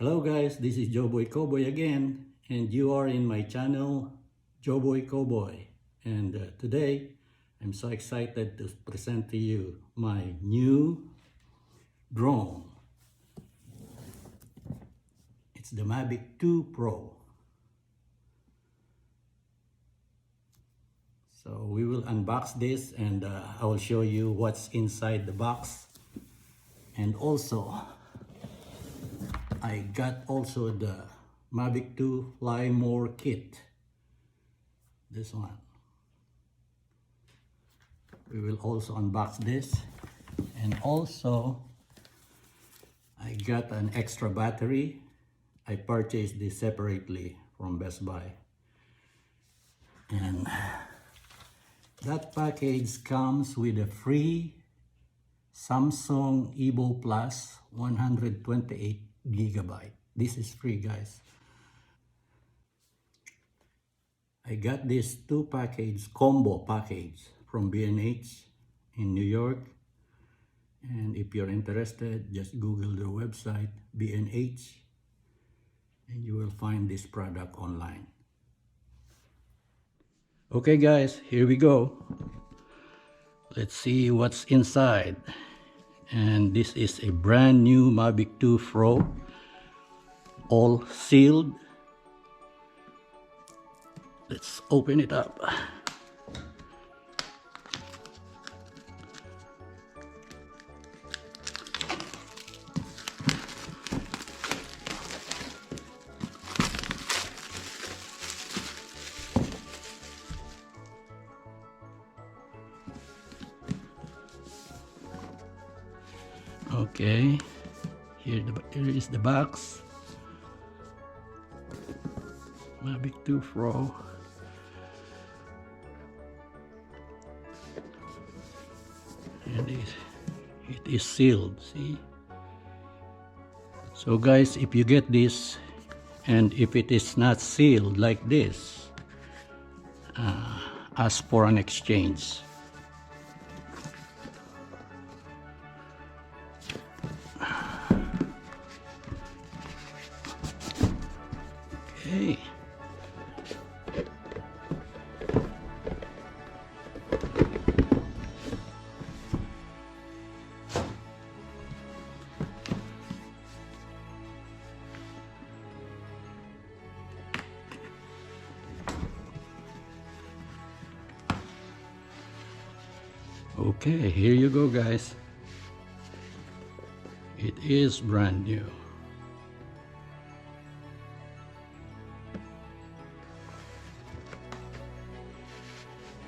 Hello guys, this is Joboy Cowboy again, and you are in my channel, Joboy Cowboy. And today, I'm so excited to present to you my new drone. It's the Mavic 2 Pro. So we will unbox this and I will show you what's inside the box. And also, I got also the Mavic 2 Flymore Kit. This one. We will also unbox this. And also, I got an extra battery. I purchased this separately from Best Buy. And that package comes with a free Samsung Evo Plus 128GB. This is free, guys. I got this combo package from B&H in New York. And if you're interested, just Google their website, B&H, and you will find this product online. Okay guys, here we go. Let's see what's inside. And this is a brand new Mavic 2 Pro, all sealed. Let's open it up. Okay, here is the box. Mavic 2 Pro. And it is sealed, see? So guys, if you get this and if it is not sealed like this, ask for an exchange. Okay. Okay, here you go guys. It is brand new.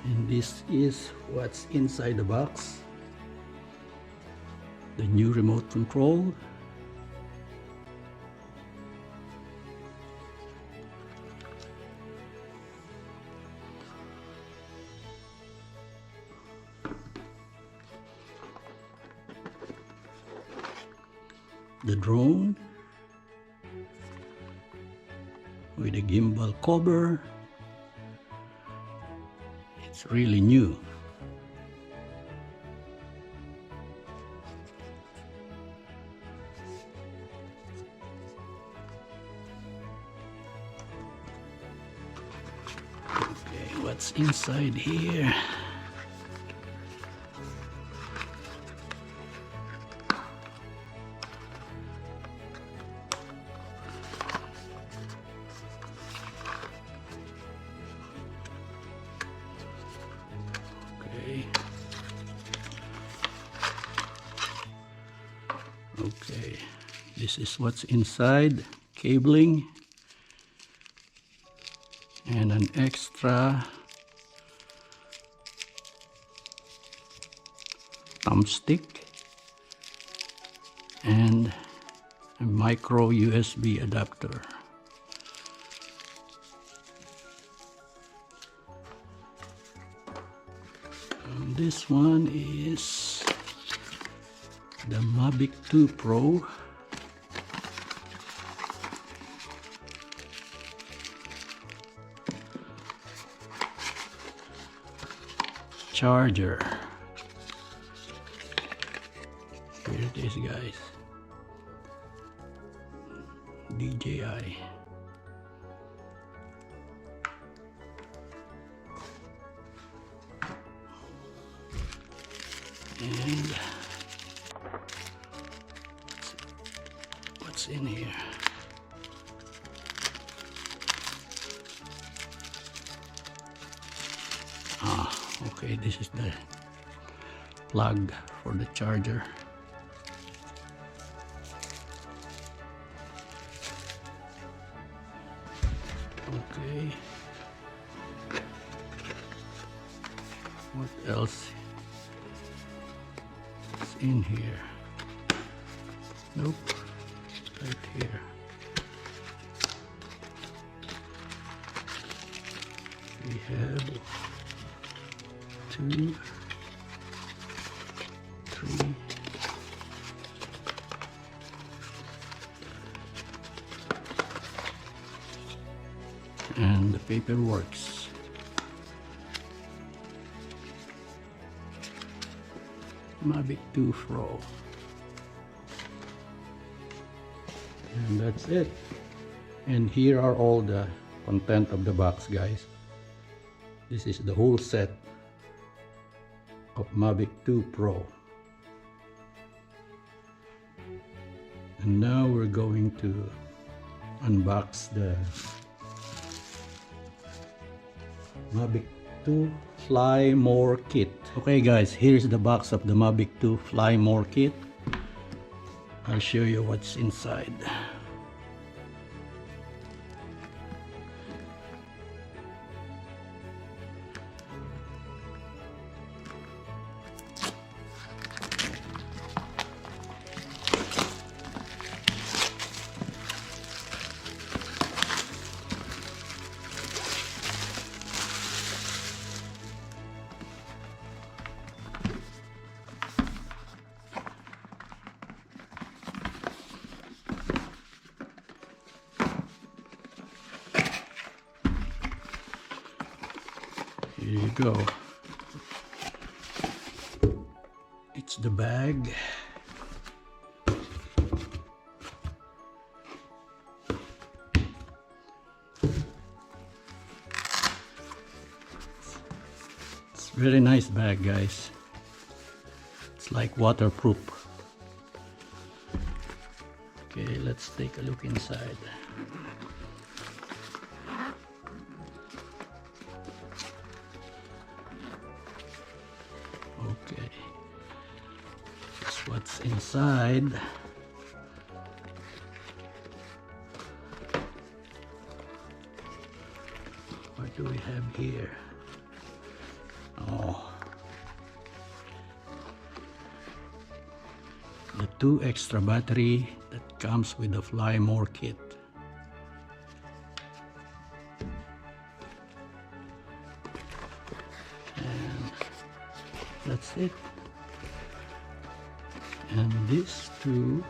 And this is what's inside the box. The new remote control. The drone with a gimbal cover. It's really new. Okay, what's inside here? Okay, this is what's inside. Cabling and an extra thumbstick and a micro USB adapter. And this one is the Mavic 2 Pro. Charger. Here it is guys. DJI. And what's in here? Okay, this is the plug for the charger. Okay, what else is in here? Nope, right here. We have 2, 3, and the paper works. Mavic 2 Pro. And that's it. And here are all the content of the box, guys. This is the whole set of Mavic 2 Pro. And now we're going to unbox the Mavic 2 Flymore Kit. Okay guys, here's the box of the Mavic 2 Flymore Kit. I'll show you what's inside. Here you go. It's the bag. It's a very nice bag, guys. It's like waterproof. Okay, let's take a look inside. Okay, that's what's inside. What do we have here? Oh, the 2 extra battery that comes with the Flymore Kit. That's it. And these 2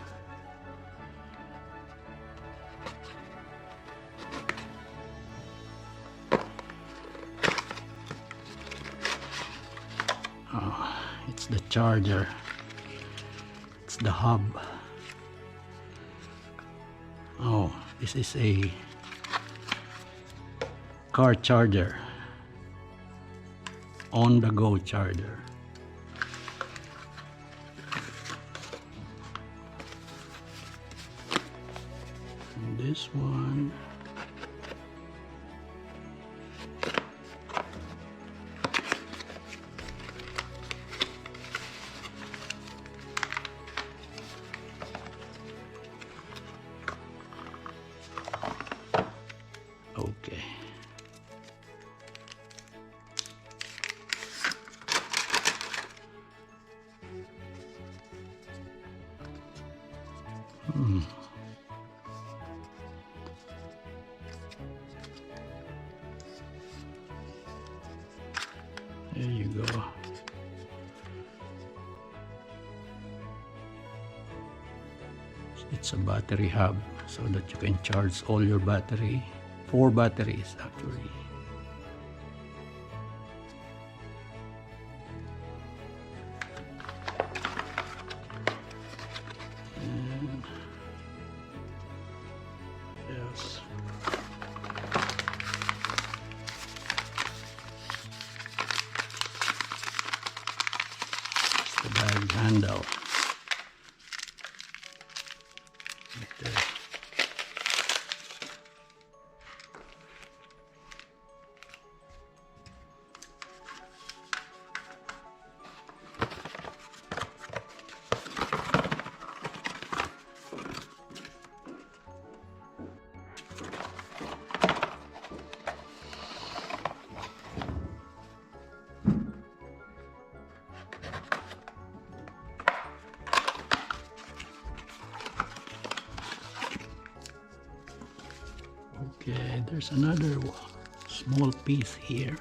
it's the charger, it's the hub. Oh, this is a car charger, on the go charger. And this one, okay. There you go. It's a battery hub so that you can charge all your battery. 4 batteries actually. And plug handle. Right there. Okay, there's another small piece here.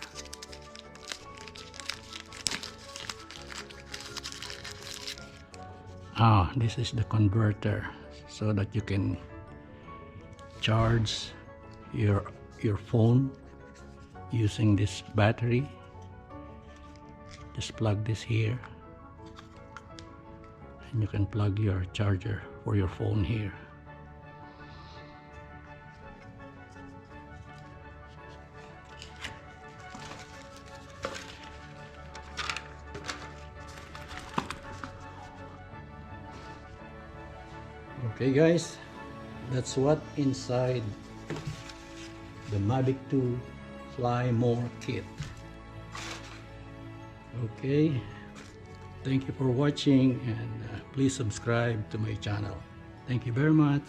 This is the converter so that you can charge your phone using this battery. Just plug this here and you can plug your charger for your phone here. Okay guys, that's what inside the Mavic 2 Flymore Kit. Okay, thank you for watching, and please subscribe to my channel. Thank you very much.